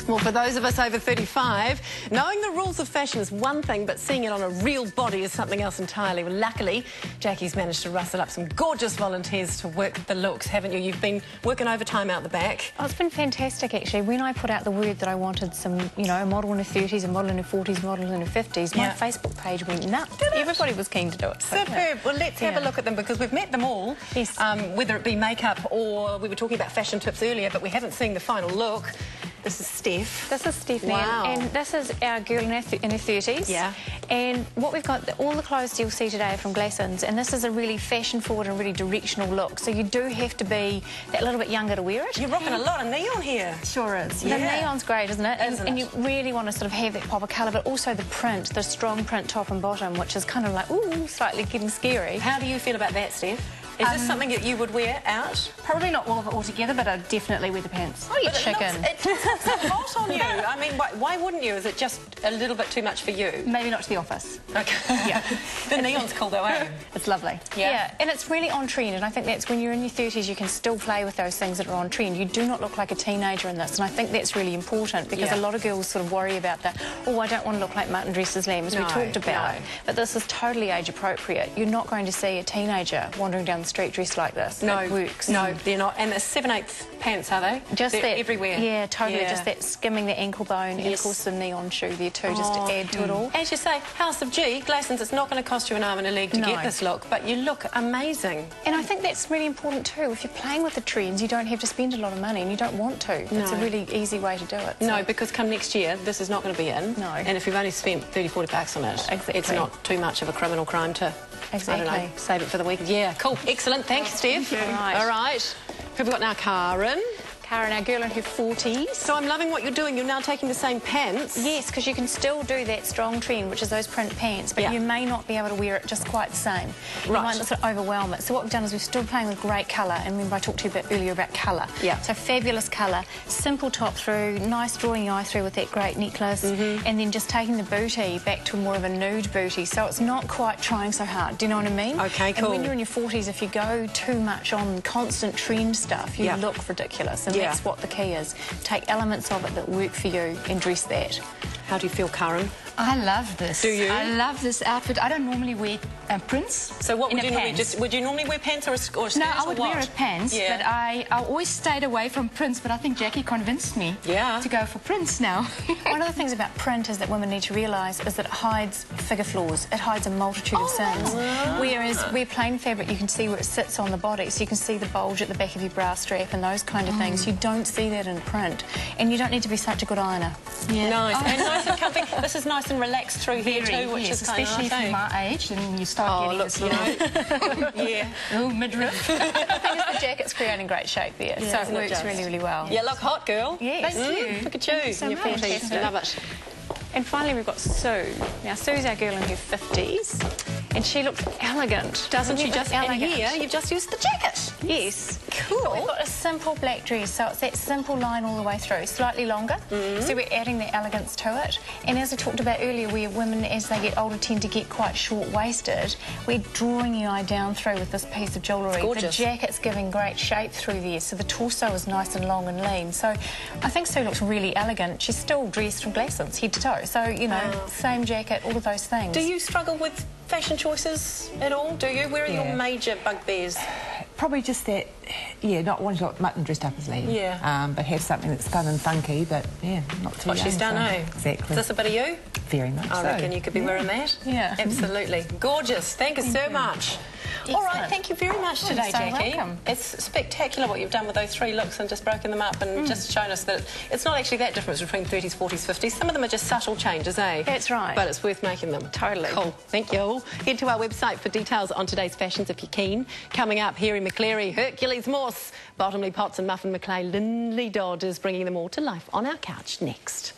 Well, for those of us over 35, knowing the rules of fashion is one thing, but seeing it on a real body is something else entirely. Well, luckily, Jackie's managed to rustle up some gorgeous volunteers to work the looks, haven't you? You've been working overtime out the back. Oh, it's been fantastic, actually. When I put out the word that I wanted some, you know, a model in her 30s, a model in her 40s, a model in her 50s, my Facebook page went nuts. Everybody was keen to do it. So, superb. Well, let's have a look at them, because we've met them all, yes. Whether it be makeup or we were talking about fashion tips earlier, but we haven't seen the final look. This is Steph. This is Stephanie, wow. and this is our girl in her 30s. Yeah. And what we've got, all the clothes you'll see today are from Glassons, and this is a really fashion-forward and really directional look. So you do have to be that little bit younger to wear it. You're rocking a lot of neon here. Sure is. Yeah. The neon's great, isn't it? Isn't and it? you really want to sort of have that pop of colour, but also the print, the strong print top and bottom, which is kind of like, ooh, slightly getting scary. How do you feel about that, Steph? Is this something that you would wear out? Probably not all of it all together, but I'd definitely wear the pants. Oh, you But chicken. It looks so hot on you. I mean, why wouldn't you? Is it just a little bit too much for you? Maybe not to the office. Okay. Yeah. The neon's cool though, eh? It's lovely. Yeah, and it's really on trend, and I think that's when you're in your 30s, you can still play with those things that are on trend. You do not look like a teenager in this, and I think that's really important, because a lot of girls sort of worry about that, oh, I don't want to look like mutton dressed as lamb, as we talked about. No. But this is totally age appropriate. You're not going to see a teenager wandering down the street dressed like this. No, it works. No, they're not. And they're 7/8 pants, are they? Just they're that everywhere. Yeah, totally. Yeah. Just that skimming the ankle bone, and of course the neon shoe there too, just to add to it all. As you say, House of G, Glassons, it's not going to cost you an arm and a leg to get this look, but you look amazing. And I think that's really important too. If you're playing with the trends, you don't have to spend a lot of money, and you don't want to. No. It's a really easy way to do it. No, so. because come next year, this is not going to be in. No. And if you've only spent 30, 40 bucks on it, it's not too much of a criminal crime to, I don't know, save it for the weekend. Yeah, cool. Excellent. Thanks, Steph. Thank you. All right. Who have we got now? Karen. Karen, our girl in her 40s. So I'm loving what you're doing. You're now taking the same pants. Yes, because you can still do that strong trend, which is those print pants, but you may not be able to wear it just quite the same. You might sort of overwhelm it. So what we've done is we've still playing with great colour, and remember I talked to you a bit earlier about colour. Yeah. So fabulous colour, simple top through, nice drawing your eye through with that great necklace, and then just taking the booty back to more of a nude booty, so it's not quite trying so hard. Do you know what I mean? Okay, cool. And when you're in your 40s, if you go too much on constant trend stuff, you look ridiculous, and that's what the key is. Take elements of it that work for you and dress that. How do you feel, Karen? I love this. Do you? I love this outfit. I don't normally wear prints. So what would you normally would you normally wear pants or skirts? No, I would wear a pants, but I always stayed away from prints, but I think Jackie convinced me to go for prints now. One of the things about print is that women need to realise is that it hides figure flaws. It hides a multitude of sins. Whereas where plain fabric, you can see where it sits on the body, so you can see the bulge at the back of your bra strap and those kind of things. You don't see that in print, and you don't need to be such a good ironer. Yeah. Nice. And nice and comfy. This is nice and relaxed through here too, which is kind of especially for my age, and you start getting this little midriff. The thing is, the jacket's creating great shape there, so it works really, really well. Yeah, look hot, girl. Yes. Thank you. Look at you. So Your 40s. Love it. And finally, we've got Sue. Now, Sue's our girl in her 50s, and she looks elegant. Doesn't she? Just in here, you've just used the jacket. Yes. Cool. But we've got a simple black dress, so it's that simple line all the way through, slightly longer. So we're adding the elegance to it. And as I talked about earlier, where women, as they get older, tend to get quite short-waisted, we're drawing your eye down through with this piece of jewellery. It's gorgeous. The jacket's giving great shape through there, so the torso is nice and long and lean. So I think Sue looks really elegant. She's still dressed from Glassons, head to toe. So, you know, same jacket, all of those things. Do you struggle with fashion choices at all? Do you? Where are your major bugbears? Probably just that, not wanting to look mutton dressed up as lamb. Yeah. But have something that's fun and funky, but, not too What she's done, eh? Exactly. Is this a bit of you? Very much so. I reckon you could be wearing that. Yeah. Absolutely. Gorgeous. Thank you so much. All right, thank you very much today, Jackie. Welcome. It's spectacular what you've done with those 3 looks and just broken them up and just shown us that it's not actually that difference between 30s, 40s, 50s. Some of them are just subtle changes, eh? That's right. But it's worth making them. Totally. Cool. Thank you. Head to our website for details on today's fashions if you're keen. Coming up, Harry McCleary, Hercules Morse, Bottomley Potts and Muffin McClay, Lindley Dodd is bringing them all to life on our couch next.